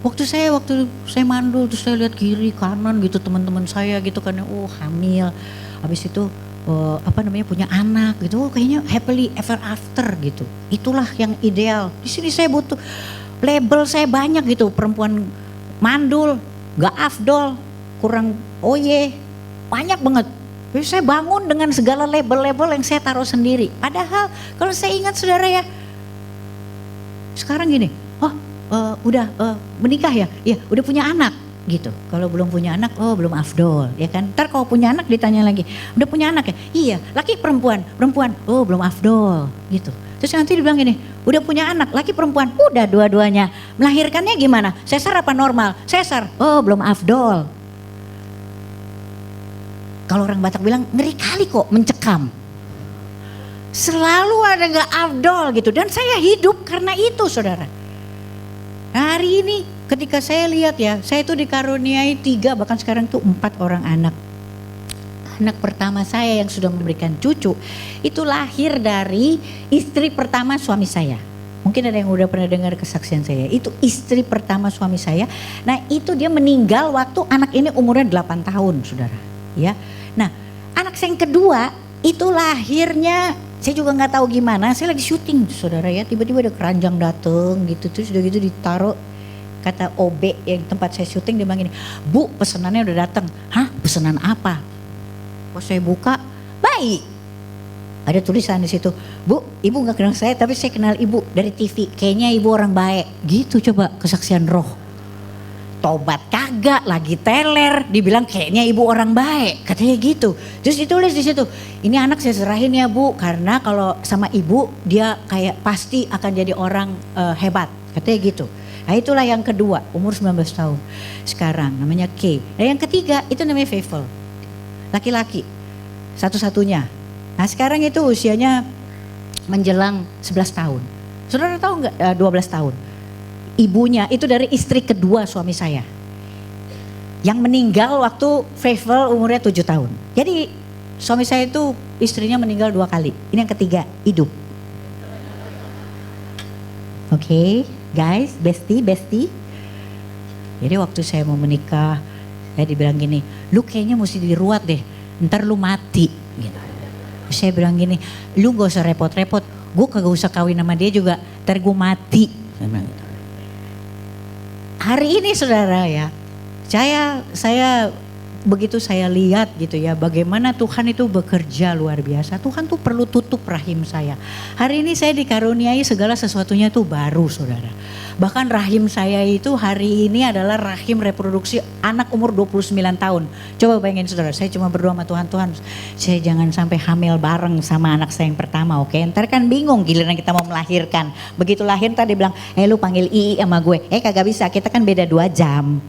Waktu saya mandul terus saya lihat kiri kanan gitu teman-teman saya gitu kan, hamil. Habis itu punya anak gitu, kayaknya happily ever after gitu. Itulah yang ideal. Di sini saya butuh label, saya banyak gitu, perempuan mandul, gak afdol, kurang banyak banget. Jadi saya bangun dengan segala label-label yang saya taruh sendiri. Padahal kalau saya ingat saudara ya, sekarang gini, udah menikah ya, udah punya anak gitu. Kalau belum punya anak, belum afdol ya kan. Ntar kalau punya anak ditanya lagi, udah punya anak ya? Iya, laki perempuan, belum afdol gitu. Terus nanti dibilang gini, udah punya anak, laki perempuan, udah dua-duanya. Melahirkannya gimana? Sesar apa normal? Sesar, belum afdol. Kalau orang Batak bilang, ngeri kali kok mencekam. Selalu ada gak afdol gitu, dan saya hidup karena itu saudara. Hari ini ketika saya lihat ya, saya itu dikaruniai 3 bahkan sekarang tuh 4 orang anak. Anak pertama saya yang sudah memberikan cucu itu lahir dari istri pertama suami saya. Mungkin ada yang udah pernah dengar kesaksian saya. Itu istri pertama suami saya. Nah itu dia meninggal waktu anak ini umurnya 8 tahun saudara. Ya. Nah anak saya yang kedua itu lahirnya saya juga nggak tahu gimana. Saya lagi syuting saudara ya. Tiba-tiba ada keranjang dateng gitu. Terus udah gitu ditaruh. Kata OB yang tempat saya syuting dia bilang gini, Bu pesenannya udah datang. Hah pesanan apa? Pas saya buka, bayi. Ada tulisan di situ, Bu, ibu nggak kenal saya, tapi saya kenal ibu dari TV. Kayaknya ibu orang baik. Gitu coba kesaksian roh. Tobat kagak, lagi teler, dibilang kayaknya ibu orang baik, katanya gitu. Terus ditulis di situ, ini anak saya serahin ya Bu, karena kalau sama ibu dia kayak pasti akan jadi orang hebat, katanya gitu. Nah itulah yang kedua, umur 19 tahun sekarang, namanya K. Nah yang ketiga itu namanya Faithful. Laki-laki satu-satunya. Nah sekarang itu usianya menjelang 11 tahun. Saudara tahu nggak 12 tahun. Ibunya itu dari istri kedua suami saya. Yang meninggal waktu Faithful umurnya 7 tahun. Jadi Suami saya itu istrinya meninggal 2 kali. Ini yang ketiga, hidup. Oke, guys, bestie. Jadi waktu saya mau menikah, saya dibilang gini, lu kayaknya mesti diruat deh, ntar lu mati. Gitu. Saya bilang gini, lu gak usah repot-repot, gue kagak usah kawin sama dia juga, ntar gue mati. Saya bilang gitu. Hari ini saudara ya, saya begitu saya lihat gitu ya, bagaimana Tuhan itu bekerja luar biasa. Tuhan tuh perlu tutup rahim saya. Hari ini saya dikaruniai segala sesuatunya tuh baru saudara. Bahkan rahim saya itu hari ini adalah rahim reproduksi anak umur 29 tahun. Coba bayangin saudara, saya cuma berdoa sama Tuhan, saya jangan sampai hamil bareng sama anak saya yang pertama, oke? Ntar kan bingung giliran kita mau melahirkan. Begitu lahir tadi bilang, lu panggil Ii sama gue. Kagak bisa, kita kan beda 2 jam.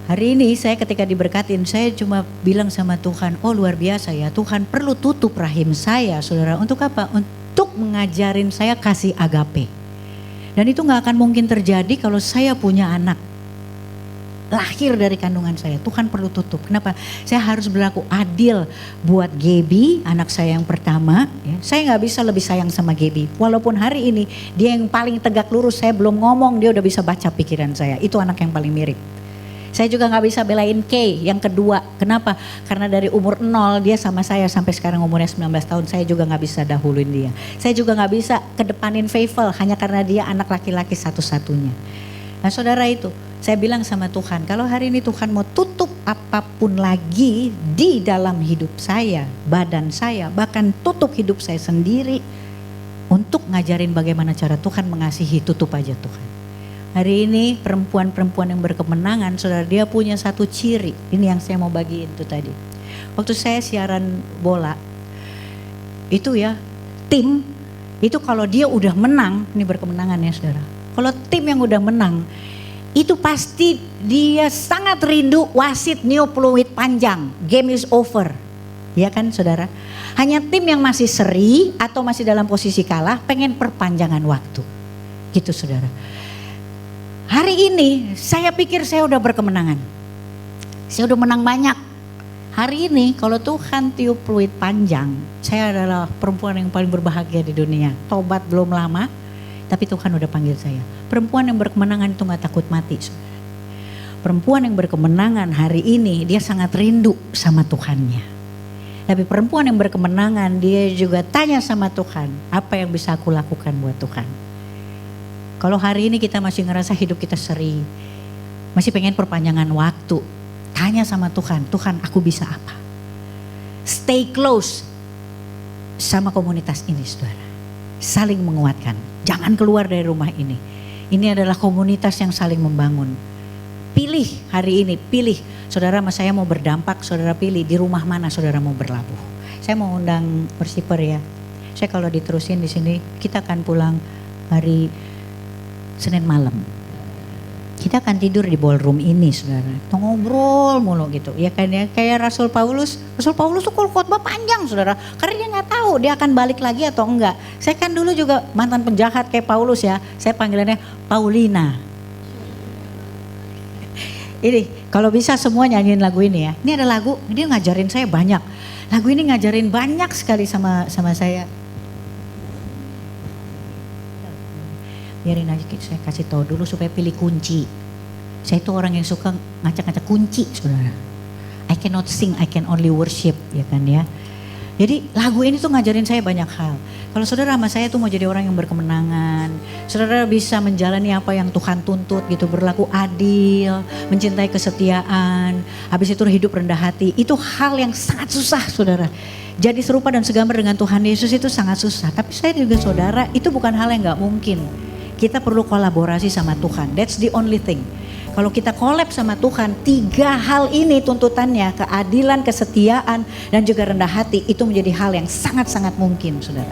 Hari ini saya ketika diberkatin, saya cuma bilang sama Tuhan, oh luar biasa ya, Tuhan perlu tutup rahim saya saudara. Untuk apa? Untuk mengajarin saya kasih agape. Dan itu gak akan mungkin terjadi kalau saya punya anak lahir dari kandungan saya. Tuhan perlu tutup. Kenapa? Saya harus berlaku adil buat Gaby, anak saya yang pertama. Ya. Saya gak bisa lebih sayang sama Gaby. Walaupun hari ini dia yang paling tegak lurus, saya belum ngomong, dia udah bisa baca pikiran saya. Itu anak yang paling mirip. Saya juga gak bisa belain Kay yang kedua. Kenapa? Karena dari umur 0 dia sama saya sampai sekarang umurnya 19 tahun. Saya juga gak bisa dahuluin dia. Saya juga gak bisa kedepanin Feivel hanya karena dia anak laki-laki satu-satunya. Nah saudara itu, saya bilang sama Tuhan, kalau hari ini Tuhan mau tutup apapun lagi di dalam hidup saya, badan saya, bahkan tutup hidup saya sendiri untuk ngajarin bagaimana cara Tuhan mengasihi, tutup aja Tuhan. Hari ini perempuan-perempuan yang berkemenangan, saudara, dia punya satu ciri. Ini yang saya mau bagiin itu tadi. Waktu saya siaran bola, itu ya tim, itu kalau dia udah menang, ini berkemenangan ya saudara. Kalau tim yang udah menang, itu pasti dia sangat rindu wasit niup peluit panjang, game is over. Ya kan saudara? Hanya tim yang masih seri atau masih dalam posisi kalah, pengen perpanjangan waktu. Gitu saudara. Hari ini saya pikir saya udah berkemenangan. Saya udah menang banyak. Hari ini kalau Tuhan tiup peluit panjang, saya adalah perempuan yang paling berbahagia di dunia. Tobat belum lama, tapi Tuhan udah panggil saya. Perempuan yang berkemenangan itu gak takut mati. Perempuan yang berkemenangan hari ini dia sangat rindu sama Tuhannya. Tapi perempuan yang berkemenangan dia juga tanya sama Tuhan, apa yang bisa aku lakukan buat Tuhan. Kalau hari ini kita masih ngerasa hidup kita seri, masih pengen perpanjangan waktu, tanya sama Tuhan, Tuhan aku bisa apa? Stay close sama komunitas ini saudara. Saling menguatkan, jangan keluar dari rumah ini. Ini adalah komunitas yang saling membangun. Pilih hari ini, pilih. Saudara sama saya mau berdampak, saudara pilih di rumah mana saudara mau berlabuh. Saya mau undang Persiper ya. Saya kalau diterusin di sini, kita akan pulang hari Senin malam. Kita akan tidur di ballroom ini saudara. Kita ngobrol mulu gitu. Ya kan ya, kayak Rasul Paulus. Rasul Paulus tuh kalau khotbah panjang saudara. Karena dia gak tahu dia akan balik lagi atau enggak. Saya kan dulu juga mantan penjahat kayak Paulus ya. Saya panggilannya Paulina. Ini kalau bisa semua nyanyiin lagu ini ya. Ini ada lagu, dia ngajarin saya banyak. Lagu ini ngajarin banyak sekali sama saya. Biarin aja saya kasih tahu dulu supaya pilih kunci. Saya itu orang yang suka ngacak-ngacak kunci saudara. I cannot sing, I can only worship ya kan ya. Jadi lagu ini tuh ngajarin saya banyak hal. Kalau saudara sama saya tuh mau jadi orang yang berkemenangan. Saudara bisa menjalani apa yang Tuhan tuntut gitu. Berlaku adil, mencintai kesetiaan. Habis itu hidup rendah hati. Itu hal yang sangat susah saudara. Jadi serupa dan segambar dengan Tuhan Yesus itu sangat susah. Tapi saya juga saudara itu bukan hal yang gak mungkin. Kita perlu kolaborasi sama Tuhan. That's the only thing. Kalau kita collab sama Tuhan, 3 hal ini tuntutannya, keadilan, kesetiaan, dan juga rendah hati, itu menjadi hal yang sangat-sangat mungkin, saudara.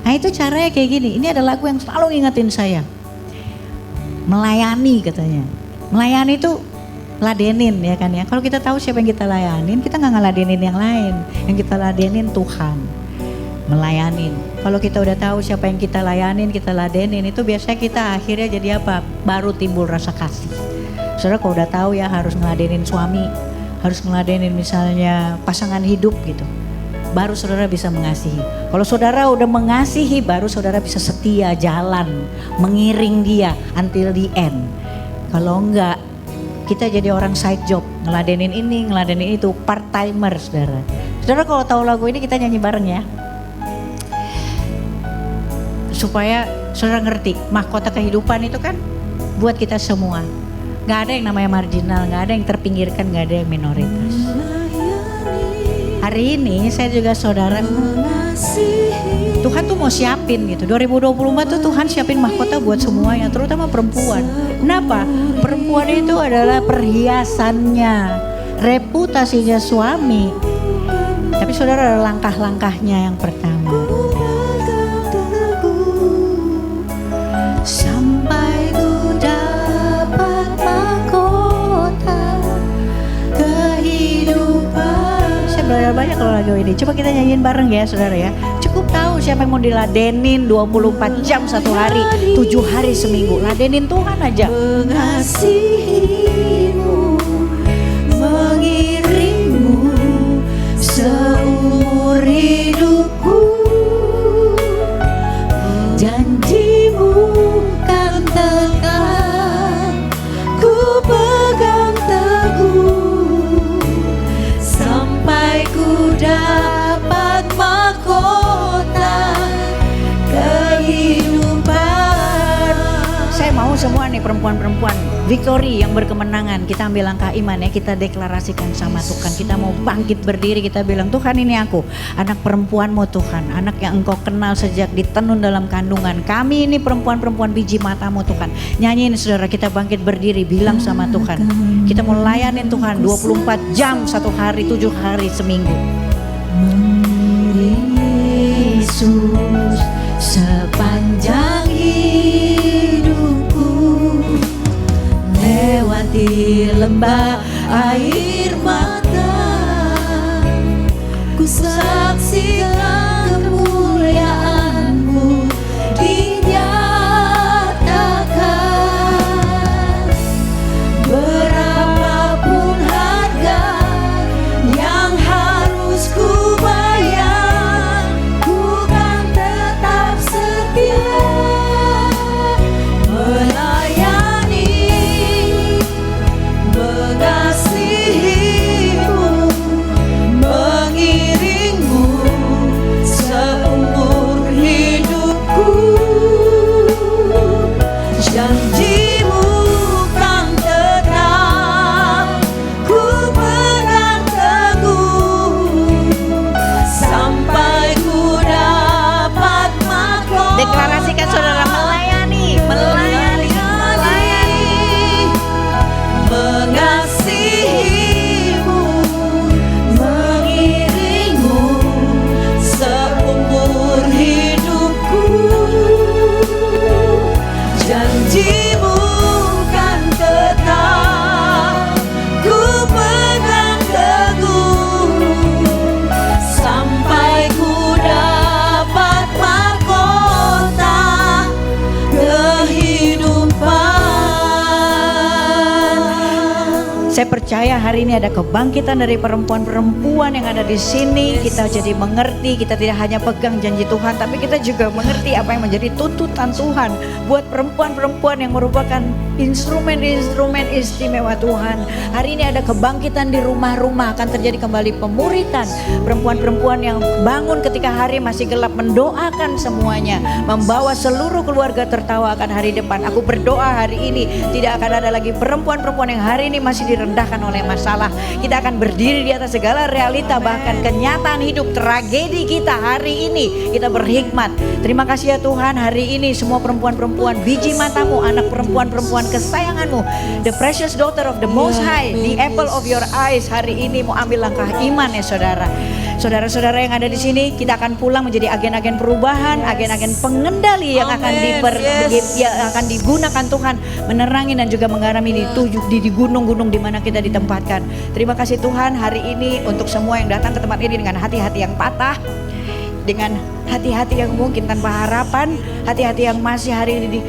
Nah itu caranya kayak gini, ini ada lagu yang selalu ngingetin saya. Melayani katanya. Melayani itu ladenin ya kan ya. Kalau kita tahu siapa yang kita layanin, kita gak ngeladenin yang lain. Yang kita ladenin Tuhan. Melayanin. Kalau kita udah tahu siapa yang kita layanin, kita ladenin, itu biasanya kita akhirnya jadi apa? Baru timbul rasa kasih. Saudara kalau udah tahu ya harus ngeladenin suami, harus ngeladenin misalnya pasangan hidup gitu. Baru saudara bisa mengasihi. Kalau saudara udah mengasihi, baru saudara bisa setia jalan, mengiring dia until the end. Kalau enggak, kita jadi orang side job, ngeladenin ini, ngeladenin itu, part timer saudara. Saudara kalau tahu lagu ini kita nyanyi bareng ya. Supaya saudara ngerti, mahkota kehidupan itu kan buat kita semua. Gak ada yang namanya marginal, gak ada yang terpinggirkan, gak ada yang minoritas. Hari ini saya juga saudara, Tuhan tuh mau siapin gitu. 2024 tuh Tuhan siapin mahkota buat semuanya, terutama perempuan. Kenapa? Perempuan itu adalah perhiasannya, reputasinya suami. Tapi saudara ada langkah-langkahnya yang pertama. Sampai ku dapat mahkota kehidupan. Saya belajar banyak kalau lagu ini. Coba kita nyanyiin bareng ya saudara ya. Cukup tahu siapa yang mau diladenin 24 jam satu hari, 7 hari seminggu. Ladenin Tuhan aja. Mengasihimu, mengiringmu seumur hidupku. Janjimu kan tetap ku pegang teguh sampai ku dapat mahkota kehidupan. Saya mau semua nih perempuan-perempuan victory yang berkemenangan, kita ambil langkah iman ya, kita deklarasikan sama Tuhan. Kita mau bangkit berdiri, kita bilang Tuhan ini aku, anak perempuanmu Tuhan, anak yang engkau kenal sejak ditenun dalam kandungan. Kami ini perempuan-perempuan biji matamu Tuhan. Nyanyiin saudara, kita bangkit berdiri, bilang sama Tuhan. Kita mau layanin Tuhan 24 jam satu hari, 7 hari seminggu. Yesus sepanjang hidupku, lewati lembah air mata, ku saksikan kemuliaan-Mu dinyatakan. Berapapun harga yang harus ku bayar, ku kan tetap setia melayani, mengasihimu, mengiringmu seumur hidupku. Janjimu kan tetap ku pegang teguh sampai ku dapat mahkota. Deklarasikan saudara, melayani, melayani, melayani, mengasihimu, mengiringmu seumur hidupku. Janjimu kan tetap ku pegang teguh sampai ku dapat mahkota kehidupan. Saya percaya hari ini ada kebangkitan dari perempuan-perempuan yang ada di sini. Kita jadi mengerti, kita tidak hanya pegang janji Tuhan, tapi kita juga mengerti apa yang menjadi tuntutan Tuhan buat perempuan-perempuan yang merupakan instrumen-instrumen istimewa Tuhan. Hari ini ada kebangkitan di rumah-rumah, akan terjadi kembali pemuritan. Perempuan-perempuan yang bangun ketika hari masih gelap, mendoakan semuanya, membawa seluruh keluarga tertawa akan hari depan. Aku berdoa hari ini tidak akan ada lagi perempuan-perempuan yang hari ini masih direndahkan oleh masalah. Kita akan berdiri di atas segala realita, bahkan kenyataan hidup, tragedi kita hari ini. Kita berhikmat. Terima kasih ya Tuhan, hari ini semua perempuan-perempuan biji matamu, anak perempuan-perempuan kesayanganmu, the precious daughter of the Most High, the apple of your eyes, hari ini mau ambil langkah iman ya saudara. Saudara-saudara yang ada di sini, kita akan pulang menjadi agen-agen perubahan, agen-agen pengendali yang akan akan digunakan Tuhan menerangi dan juga menggarami di gunung-gunung di mana kita ditempatkan. Terima kasih Tuhan hari ini untuk semua yang datang ke tempat ini dengan hati-hati yang patah, dengan hati-hati yang mungkin tanpa harapan, hati-hati yang masih hari ini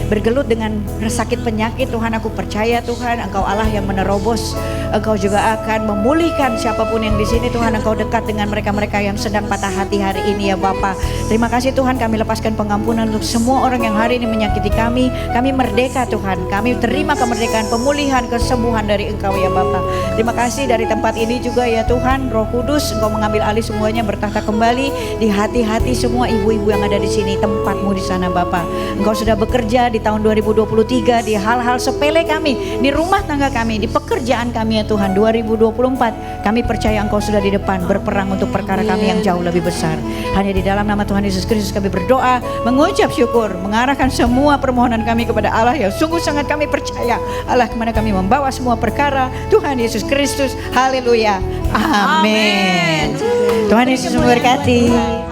bergelut dengan sakit penyakit. Tuhan, aku percaya Tuhan, Engkau Allah yang menerobos. Engkau juga akan memulihkan siapapun yang di sini. Tuhan, Engkau dekat dengan mereka-mereka yang sedang patah hati hari ini ya Bapa. Terima kasih Tuhan, kami lepaskan pengampunan untuk semua orang yang hari ini menyakiti kami. Kami merdeka Tuhan, kami terima kemerdekaan, pemulihan, kesembuhan dari Engkau ya Bapa. Terima kasih dari tempat ini juga ya Tuhan, Roh Kudus, Engkau mengambil alih semuanya, bertahta kembali di hati-hati semua ibu-ibu yang ada di sini, tempatmu di sana Bapa. Engkau sudah bekerja di tahun 2023 di hal-hal sepele kami, di rumah tangga kami, di pekerjaan kami ya Tuhan. 2024 kami percaya Engkau sudah di depan berperang untuk perkara kami yang jauh lebih besar. Hanya di dalam nama Tuhan Yesus Kristus kami berdoa, mengucap syukur, mengarahkan semua permohonan kami kepada Allah yang sungguh sangat kami percaya, Allah kemana kami membawa semua perkara, Tuhan Yesus Kristus. Haleluya, amin. Tuhan Yesus memberkati.